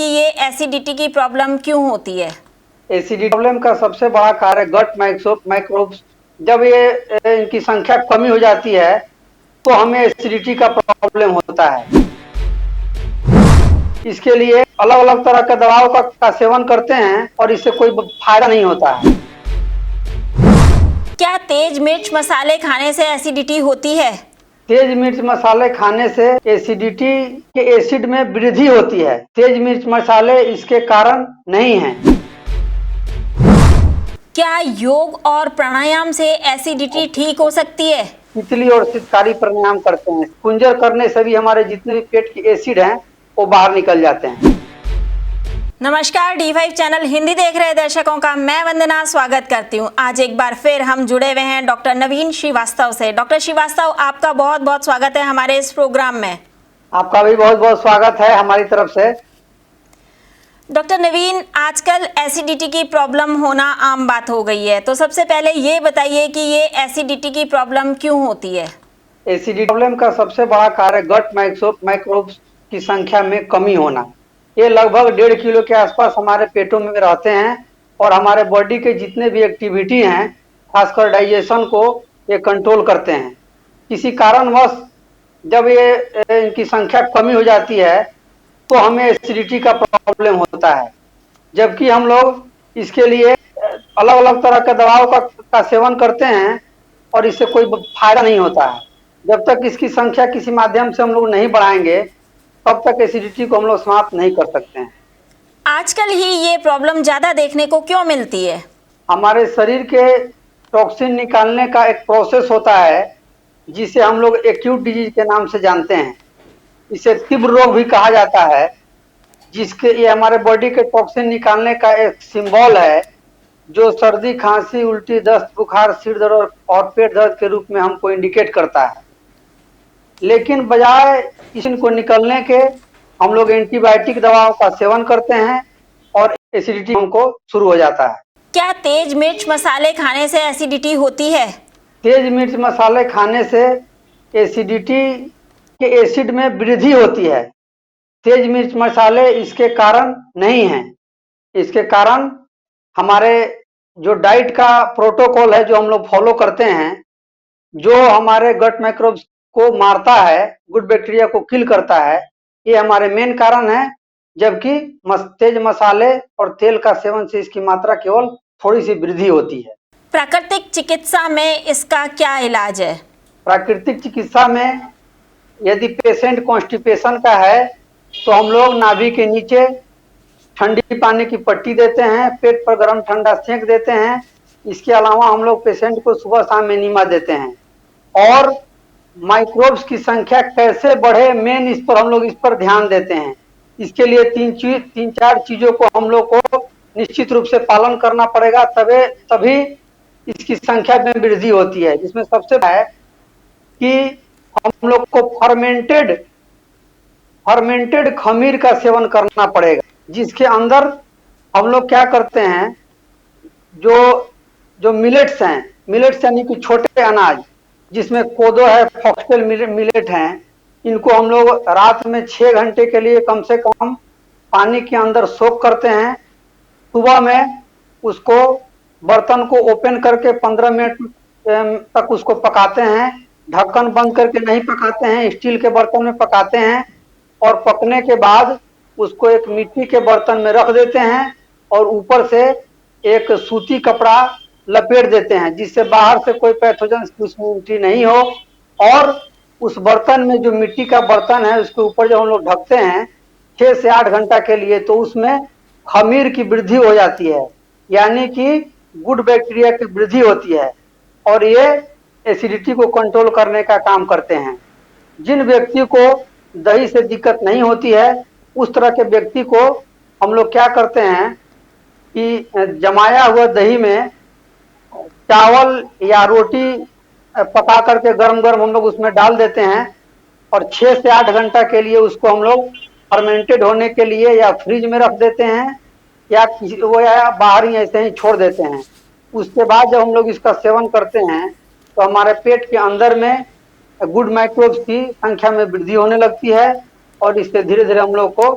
कि ये एसिडिटी की प्रॉब्लम क्यों होती है? एसिडिटी प्रॉब्लम का सबसे बड़ा कारण गट माइक्रोब्स। जब ये इनकी संख्या कमी हो जाती है तो हमें एसिडिटी का प्रॉब्लम होता है। इसके लिए अलग अलग तरह के दवाओं का सेवन करते हैं और इससे कोई फायदा नहीं होता है। क्या तेज मिर्च मसाले खाने से एसिडिटी होती है? तेज मिर्च मसाले खाने से एसिडिटी के एसिड में वृद्धि होती है। तेज मिर्च मसाले इसके कारण नहीं हैं। क्या योग और प्राणायाम से एसिडिटी ठीक हो सकती है? तितली और सितकारी प्राणायाम करते हैं। कुंजर करने से भी हमारे जितने भी पेट के एसिड हैं वो बाहर निकल जाते हैं। नमस्कार, D5 चैनल हिंदी देख रहे दर्शकों का मैं वंदना स्वागत करती हूं। आज एक बार फिर हम जुड़े हुए हैं डॉक्टर नवीन श्रीवास्तव से। डॉक्टर श्रीवास्तव, आपका बहुत बहुत स्वागत है हमारे इस प्रोग्राम में। आपका भी बहुत बहुत स्वागत है हमारी तरफ से। डॉक्टर नवीन, आजकल एसिडिटी की प्रॉब्लम होना आम बात हो गई है, तो सबसे पहले ये बताइए कि ये एसिडिटी की प्रॉब्लम क्यों होती है? एसिडिटी प्रॉब्लम का सबसे बड़ा कारण गट माइक्रोब्स की संख्या में कमी होना। ये लगभग 1.5 किलो के आसपास हमारे पेटों में रहते हैं और हमारे बॉडी के जितने भी एक्टिविटी हैं, खासकर डाइजेशन को ये कंट्रोल करते हैं। किसी कारणवश जब ये इनकी संख्या कमी हो जाती है तो हमें एसिडिटी का प्रॉब्लम होता है। जबकि हम लोग इसके लिए अलग अलग तरह के दवाओं का सेवन करते हैं और इससे कोई फायदा नहीं होता है। जब तक इसकी संख्या किसी माध्यम से हम लोग नहीं बढ़ाएंगे तब तक एसिडिटी को हम लोग समाप्त नहीं कर सकते हैं। आजकल ही ये प्रॉब्लम ज्यादा देखने को क्यों मिलती है? हमारे शरीर के टॉक्सिन निकालने का एक प्रोसेस होता है जिसे हम लोग एक्यूट डिजीज के नाम से जानते हैं। इसे तीव्र रोग भी कहा जाता है, जिसके ये हमारे बॉडी के टॉक्सिन निकालने का एक सिंबल है जो सर्दी, खांसी, उल्टी, दस्त, बुखार, सिर दर्द और पेट दर्द के रूप में हमको इंडिकेट करता है। लेकिन बजाय इनको निकलने के हम लोग एंटीबायोटिक दवाओं का सेवन करते हैं और एसिडिटी हमको शुरू हो जाता है। क्या तेज मिर्च मसाले खाने से एसिडिटी होती है? तेज मिर्च मसाले खाने से एसिडिटी के एसिड में वृद्धि होती है। तेज मिर्च मसाले इसके कारण नहीं हैं। इसके कारण हमारे जो डाइट का प्रोटोकॉल है जो हम लोग फॉलो करते हैं, जो हमारे गट माइक्रोब्स को मारता है, गुड बैक्टीरिया को किल करता है, ये हमारे मेन कारण है। जबकि तेज मसाले और तेल का सेवन से इसकी मात्रा केवल थोड़ी सी वृद्धि होती है। प्राकृतिक चिकित्सा में इसका क्या इलाज है? प्राकृतिक चिकित्सा में यदि पेशेंट कॉन्स्टिपेशन का है तो हम लोग नाभि के नीचे ठंडी पानी की पट्टी देते हैं, पेट पर गर्म ठंडा सेंक देते हैं। इसके अलावा हम लोग पेशेंट को सुबह शाम एनीमा देते हैं। और माइक्रोब्स की संख्या कैसे बढ़े, मेन इस पर ध्यान देते हैं। इसके लिए तीन चार चीजों को हम लोग को निश्चित रूप से पालन करना पड़ेगा, तभी इसकी संख्या में वृद्धि होती है। जिसमें सबसे पहले है कि हम लोग को फर्मेंटेड खमीर का सेवन करना पड़ेगा, जिसके अंदर हम लोग क्या करते हैं, जो मिलेट्स हैं, मिलेट्स यानी कि छोटे अनाज, जिसमें कोदो है, फॉक्सटेल मिलेट हैं, इनको हम लोग रात में 6 घंटे के लिए कम से कम पानी के अंदर सोक करते हैं। सुबह में उसको बर्तन को ओपन करके 15 मिनट तक उसको पकाते हैं। ढक्कन बंद करके नहीं पकाते हैं, स्टील के बर्तन में पकाते हैं और पकने के बाद उसको एक मिट्टी के बर्तन में रख देते हैं और ऊपर से एक सूती कपड़ा लपेट देते हैं, जिससे बाहर से कोई पैथोजन उसमें एंट्री नहीं हो। और उस बर्तन में, जो मिट्टी का बर्तन है, उसके ऊपर जब हम लोग ढकते हैं 6 से 8 घंटा के लिए, तो उसमें खमीर की वृद्धि हो जाती है, यानी कि गुड बैक्टीरिया की वृद्धि होती है और ये एसिडिटी को कंट्रोल करने का काम करते हैं। जिन व्यक्ति को दही से दिक्कत नहीं होती है, उस तरह के व्यक्ति को हम लोग क्या करते हैं कि जमाया हुआ दही में चावल या रोटी पका करके गरम गरम हम लोग उसमें डाल देते हैं और 6 से 8 घंटा के लिए उसको हम लोग फर्मेंटेड होने के लिए या फ्रिज में रख देते हैं या बाहर ही ऐसे ही छोड़ देते हैं। उसके बाद जब हम लोग इसका सेवन करते हैं तो हमारे पेट के अंदर में गुड माइक्रोब्स की संख्या में वृद्धि होने लगती है और इससे धीरे धीरे हम लोग को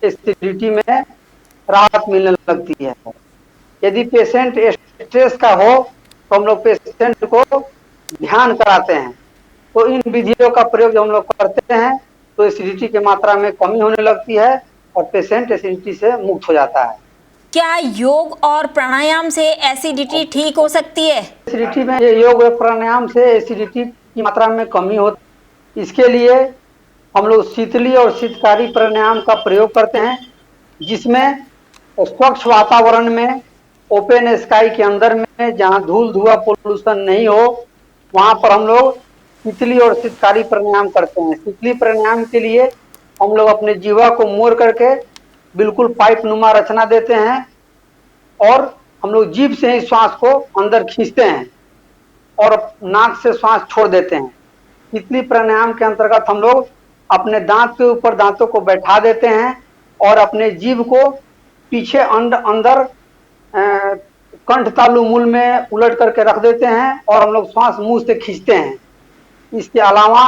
एसिडिटी में राहत मिलने लगती है। यदि पेशेंट स्ट्रेस का हो तो हम लोग पेशेंट को ध्यान कराते हैं। तो इन विधियों का प्रयोग जब हम लोग करते हैं तो एसिडिटी की मात्रा में कमी होने लगती है और पेशेंट एसिडिटी से मुक्त हो जाता है। क्या योग और प्राणायाम से एसिडिटी ठीक हो सकती है? एसिडिटी में योग और प्राणायाम से एसिडिटी की मात्रा में कमी होती है। इसके लिए हम लोग शीतली और शीतकारी प्राणायाम का प्रयोग करते हैं, जिसमें स्वच्छ वातावरण में ओपन स्काई के अंदर में जहां धूल धुआं पोल्यूशन नहीं हो वहां पर हम लोग शीतली और शीतकारी प्राणायाम करते हैं। शीतली प्राणायाम के लिए हम लोग अपने जीवा को मोड़ करके बिल्कुल पाइप नुमा रचना देते हैं और हम लोग जीभ से ही श्वास को अंदर खींचते हैं और नाक से श्वास छोड़ देते हैं। शीतली प्राणायाम के अंतर्गत हम लोग अपने दांत के ऊपर दांतों को बैठा देते हैं और अपने जीभ को पीछे अंदर कंठ तालु मूल में उलट करके रख देते हैं और हम लोग श्वास मुंह से खींचते हैं। इसके अलावा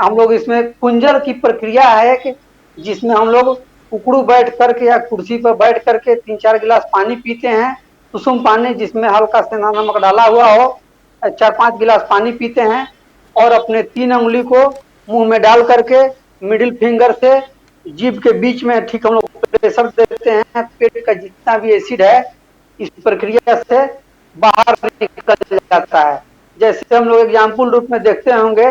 हम लोग इसमें कुंजर की प्रक्रिया है कि जिसमें हम लोग उकड़ू बैठ करके या कुर्सी पर बैठ करके 3-4 गिलास पानी पीते हैं, सुसुम पानी जिसमें हल्का सेंधा नमक डाला हुआ हो, 4-5 गिलास पानी पीते हैं और अपने 3 उंगली को मुंह में डाल करके मिडिल फिंगर से जीभ के बीच में ठीक हम लोग प्रेशर देते हैं। पेट का जितना भी एसिड है इस प्रक्रिया से बाहर निकल जाता है। जैसे हम लोग एग्जाम्पल रूप में देखते होंगे,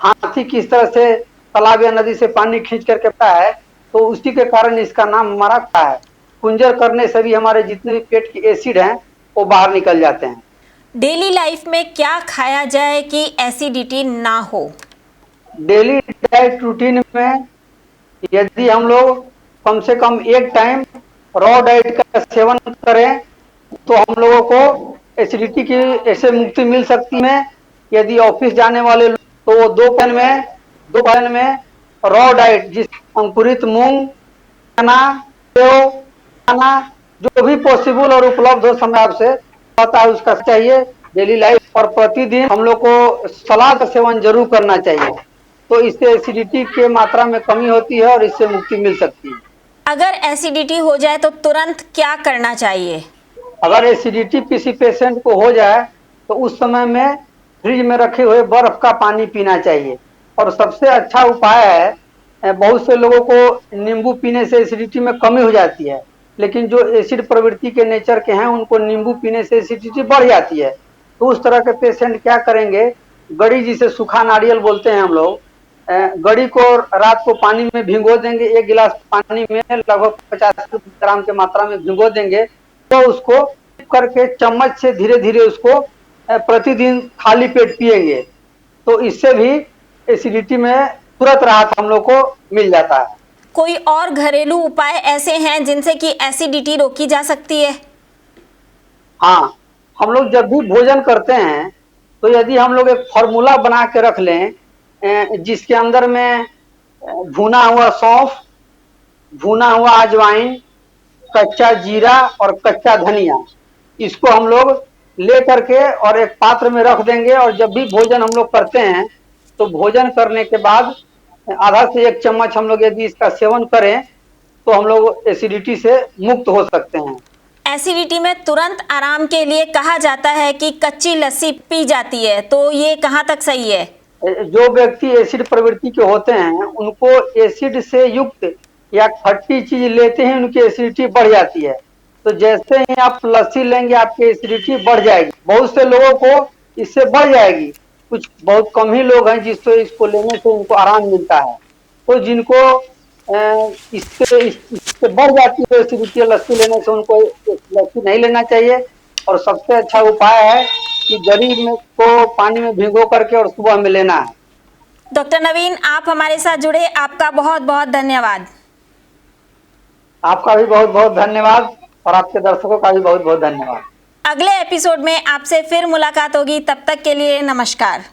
हाथी किस तरह से तालाब या नदी से पानी खींच करके आता है, तो उसी के कारण इसका नाम हमारा क्या है। कुंजर करने से भी हमारे जितने भी पेट के एसिड हैं वो बाहर निकल जाते हैं। डेली लाइफ में क्या खाया जाए कि एसिडिटी ना हो? डेली डाइट रूटीन में यदि हम लोग कम से कम एक टाइम रॉ डाइट का सेवन करें तो हम लोगों को एसिडिटी की ऐसे मुक्ति मिल सकती है। यदि ऑफिस जाने वाले तो वो दोपहर में रॉ डाइट जिस अंकुरित मूंग, चना, सेव, खाना जो भी पॉसिबल और उपलब्ध हो समय आपसे पता है उसका चाहिए डेली लाइफ। और प्रतिदिन हम लोग को सलाद का सेवन जरूर करना चाहिए, तो इससे एसिडिटी के मात्रा में कमी होती है और इससे मुक्ति मिल सकती है। अगर एसिडिटी हो जाए तो तुरंत क्या करना चाहिए? अगर एसिडिटी किसी पेशेंट को हो जाए तो उस समय में फ्रिज में रखे हुए बर्फ का पानी पीना चाहिए। और सबसे अच्छा उपाय है, बहुत से लोगों को नींबू पीने से एसिडिटी में कमी हो जाती है, लेकिन जो एसिड प्रवृत्ति के नेचर के हैं उनको नींबू पीने से एसिडिटी बढ़ जाती है। तो उस तरह के पेशेंट क्या करेंगे, गड़ी जिसे सूखा नारियल बोलते हैं हम लोग, गड़ी को रात को पानी में भिगो देंगे, 1 गिलास पानी में लगभग 50 ग्राम के मात्रा में भिगो देंगे, तो उसको करके चम्मच से धीरे धीरे उसको प्रतिदिन खाली पेट पिएंगे, तो इससे भी एसिडिटी में तुरंत राहत हम लोग को मिल जाता है। कोई और घरेलू उपाय ऐसे हैं जिनसे कि एसिडिटी रोकी जा सकती है? हाँ, हम लोग जब भी भोजन करते हैं तो यदि हम लोग एक फॉर्मूला बना के रख लें जिसके अंदर में भुना हुआ सौंफ, भुना हुआ अजवाइन, कच्चा जीरा और कच्चा धनिया, इसको हम लोग ले करके और एक पात्र में रख देंगे और जब भी भोजन हम लोग करते हैं तो भोजन करने के बाद आधा से 1 चम्मच हम लोग यदि इसका सेवन करें तो हम लोग एसिडिटी से मुक्त हो सकते हैं। एसिडिटी में तुरंत आराम के लिए कहा जाता है कि कच्ची लस्सी पी जाती है, तो ये कहाँ तक सही है? जो व्यक्ति एसिड प्रवृत्ति के होते हैं उनको एसिड से युक्त या खट्टी चीज लेते हैं उनकी एसिडिटी बढ़ जाती है, तो जैसे ही आप लस्सी लेंगे आपकी एसिडिटी बढ़ जाएगी। बहुत से लोगों को इससे बढ़ जाएगी, कुछ बहुत कम ही लोग हैं जिससे इसको लेने से उनको आराम मिलता है। तो जिनको इससे बढ़ जाती है एसिडिटी, लस्सी लेने से उनको लस्सी नहीं लेना चाहिए। और सबसे अच्छा उपाय है कि गरी में को पानी में भिगो करके और सुबह में लेना है। डॉक्टर नवीन, आप हमारे साथ जुड़े, आपका बहुत बहुत धन्यवाद। आपका भी बहुत बहुत धन्यवाद और आपके दर्शकों का भी बहुत बहुत धन्यवाद। अगले एपिसोड में आपसे फिर मुलाकात होगी, तब तक के लिए नमस्कार।